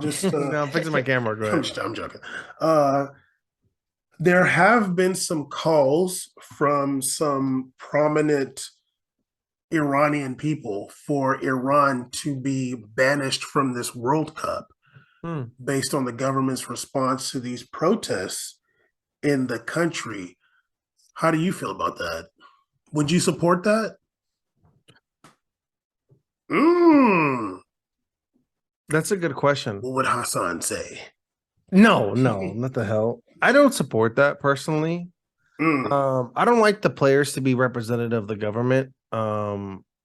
Just No, I'm fixing my camera. Go ahead. I'm joking. Uh, there have been some calls from some prominent Iranian people for Iran to be banished from this World Cup Hmm. based on the government's response to these protests in the country. How do you feel about that? Would you support that? Mm, That's a good question. what would Hassan say? No, no, not the hell. I don't support that personally. Mm, I don't like the players to be representative of the government.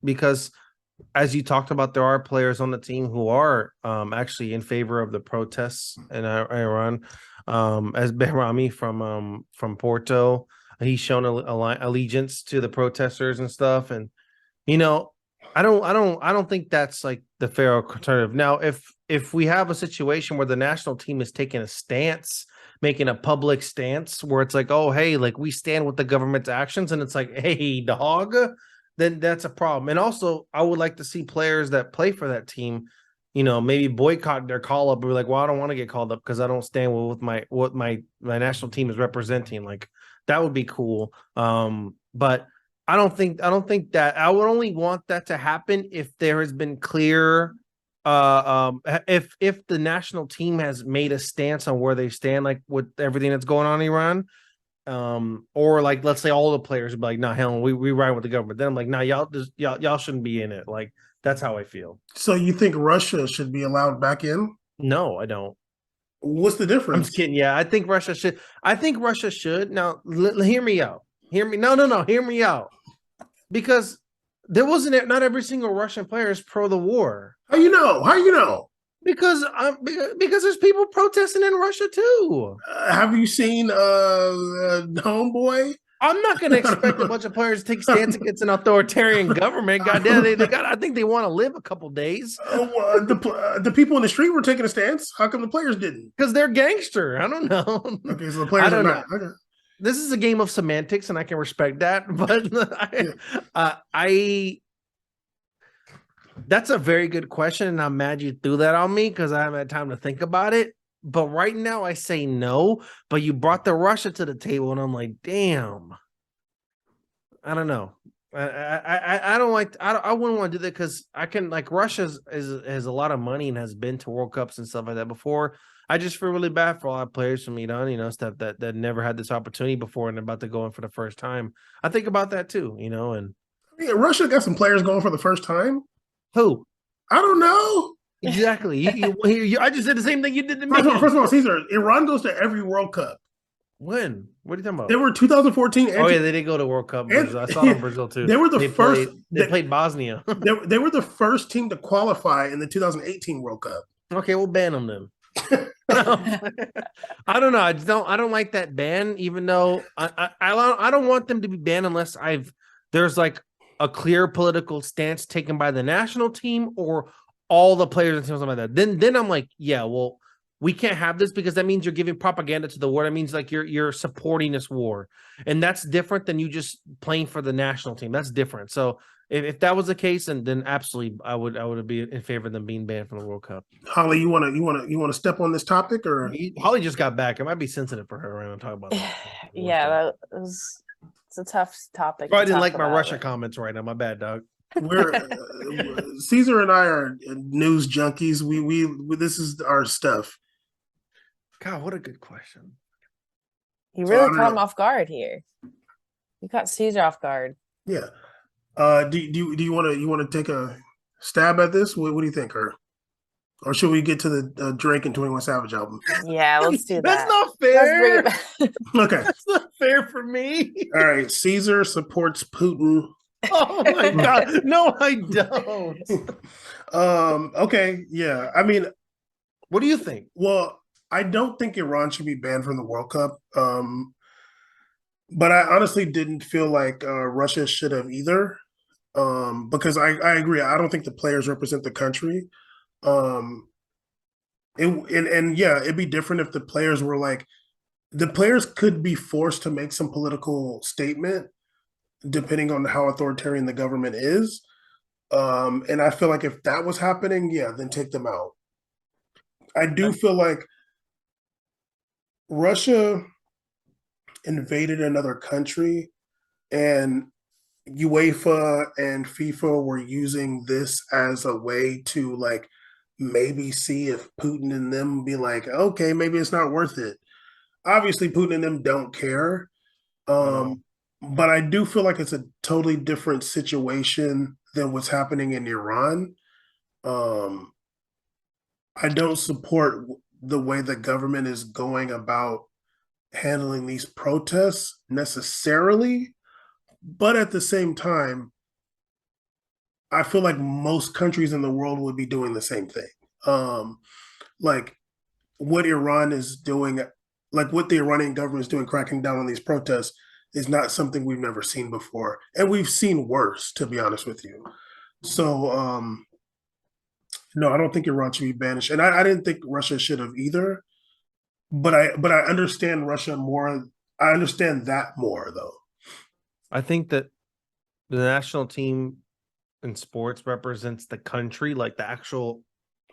Because as you talked about, there are players on the team who are actually in favor of the protests in Iran. As Behrami from Porto, he's shown allegiance to the protesters and stuff. And you know, I don't think that's like the fair alternative. Now, if we have a situation where the national team is taking a stance, making a public stance where it's like, oh, hey, like we stand with the government's actions, and it's like, hey, dog, then that's a problem. And also, I would like to see players that play for that team, maybe boycott their call up, or be like, well, I don't want to get called up because I don't stand with my national team is representing. Like that would be cool. But I don't think that I would only want that to happen if there has been clear if the national team has made a stance on where they stand, like with everything that's going on in Iran, or like let's say all the players would be like, nah, hell, we ride with the government. Then I'm like, nah, y'all shouldn't be in it. Like that's how I feel. so you think Russia should be allowed back in? No, I don't. What's the I'm just difference? kidding. Yeah, I think Russia should. I think Russia should. Now, hear me out. Hear me. No, no, no. Hear me out. Because there wasn't not every single Russian player is pro the war. How you know? How you know? Because there's people protesting in Russia too. Have you seen Homeboy? I'm not going to expect a bunch of players to take stance against an authoritarian government. Goddamn, they got. I think they want to live a couple days The people in the street were taking a stance. How come the players didn't? because they're gangster. I don't know. Okay, so the I players are don't not. know. Okay. This is a game of semantics, and I can respect that. But Yeah. I that's a very good question, and I'm mad you threw that on me because I haven't had time to think about it. But right now, I say no. But you brought the Russia to the table, and I'm like, damn. I don't know. I don't like. I wouldn't want to do that because I can like Russia has a lot of money and has been to World Cups and stuff like that before. I just feel really bad for a lot of players from Iran, stuff that never had this opportunity before and about to go in for the first time. I think about that too, and Yeah, Russia got some players going for the first time. who I don't know. exactly? I just did the same thing you did to First me. of all, Caesar, Iran goes to every World Cup. When? What are you talking They about? were 2014 Oh yeah, they did go to World Cup Brazil. I saw them and in Brazil too. they were the They first. played. They played Bosnia. They were the first team to qualify in the 2018 World Cup. Okay, we'll ban them then. I don't know. I don't like that ban, even though I don't want them to be banned unless there's like a clear political stance taken by the national team or all the players and something like that. Then I'm like, yeah, well, we can't have this because that means you're giving propaganda to the war. That means like you're supporting this war. And that's different than you just playing for the national team. That's different. So if that was the case, then absolutely I would be in favor of them being banned from the World Cup. Holly, you wanna step on this topic or Holly just got back. It might be sensitive for her right now to talk about that. Yeah, that was it's a tough topic to Probably didn't talk like my about. Russia comments right now. My bad, dog. we're Caesar and I are news junkies. We this is our stuff. God, what a good question. You So I really don't caught him know. off guard here. You caught Caesar off guard. Yeah. Do you want to take a stab at this? What do you think, or should we get to the Drake and 21 Savage album? Yeah, let's do That's that. not Let's bring it fair. back. Okay. That's not fair for me. All right. Caesar supports Putin. Oh my god. No, I don't. Okay. Yeah. I mean, What do you think? well, I don't think Iran should be banned from the World Cup. But I honestly didn't feel like Russia should have either. Because I agree. I don't think the players represent the country. Um, and yeah, it'd be different if the players were like the players could be forced to make some political statement depending on how authoritarian the government is. And I feel like if that was happening, yeah, then take them out. I do feel like Russia invaded another country, and UEFA and FIFA were using this as a way to like maybe see if Putin and them be like, okay, maybe it's not worth it. Obviously, Putin and them don't care. At all. But I do feel like it's a totally different situation than what's happening in Iran. Um, I don't support the way the government is going about handling these protests necessarily, but at the same time, I feel like most countries in the world would be doing the same thing. Like what Iran is doing, like what the Iranian government is doing, cracking down on these protests, is not something we've never seen before, and we've seen worse, to be honest with you. So, no, I don't think Iran should be banished, and I didn't think Russia should have either. But I understand Russia more. I understand that more though. I think that the national team in sports represents the country, like the actual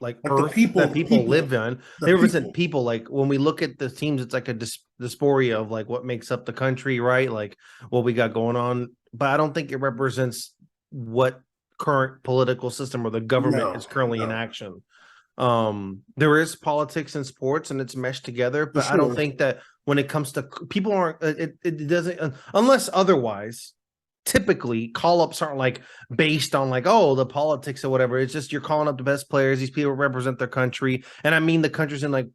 like Like the earth people, that people live on. the They represent people. people. Like when we look at the teams, it's like a dysphoria of like what makes up the country, right? Like what we got going on. But I don't think it represents what current political system or the government No, is currently in no, action. There is politics in sports and it's meshed together, for but I don't sure. think that when it comes to people aren't it doesn't unless otherwise typically call-ups aren't like based on like, oh, the politics or whatever. It's just you're calling up the best players. These people represent their country. And I mean the country's in like,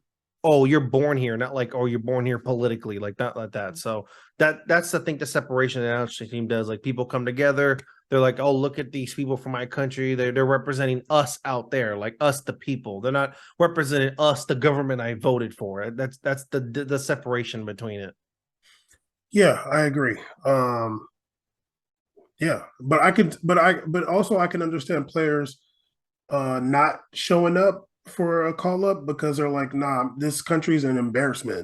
oh, you're born here, not like, oh, you're born here politically, like not like that. So that's I think the separation the national team does. Like people come together, they're like, oh, look at these people from my country. They're representing us out there, like us, the people. They're not representing us, the government I voted for. That's the separation between it. Yeah, I agree. Yeah, but also I can understand players not showing up for a call up because they're like, nah, this country's an embarrassment.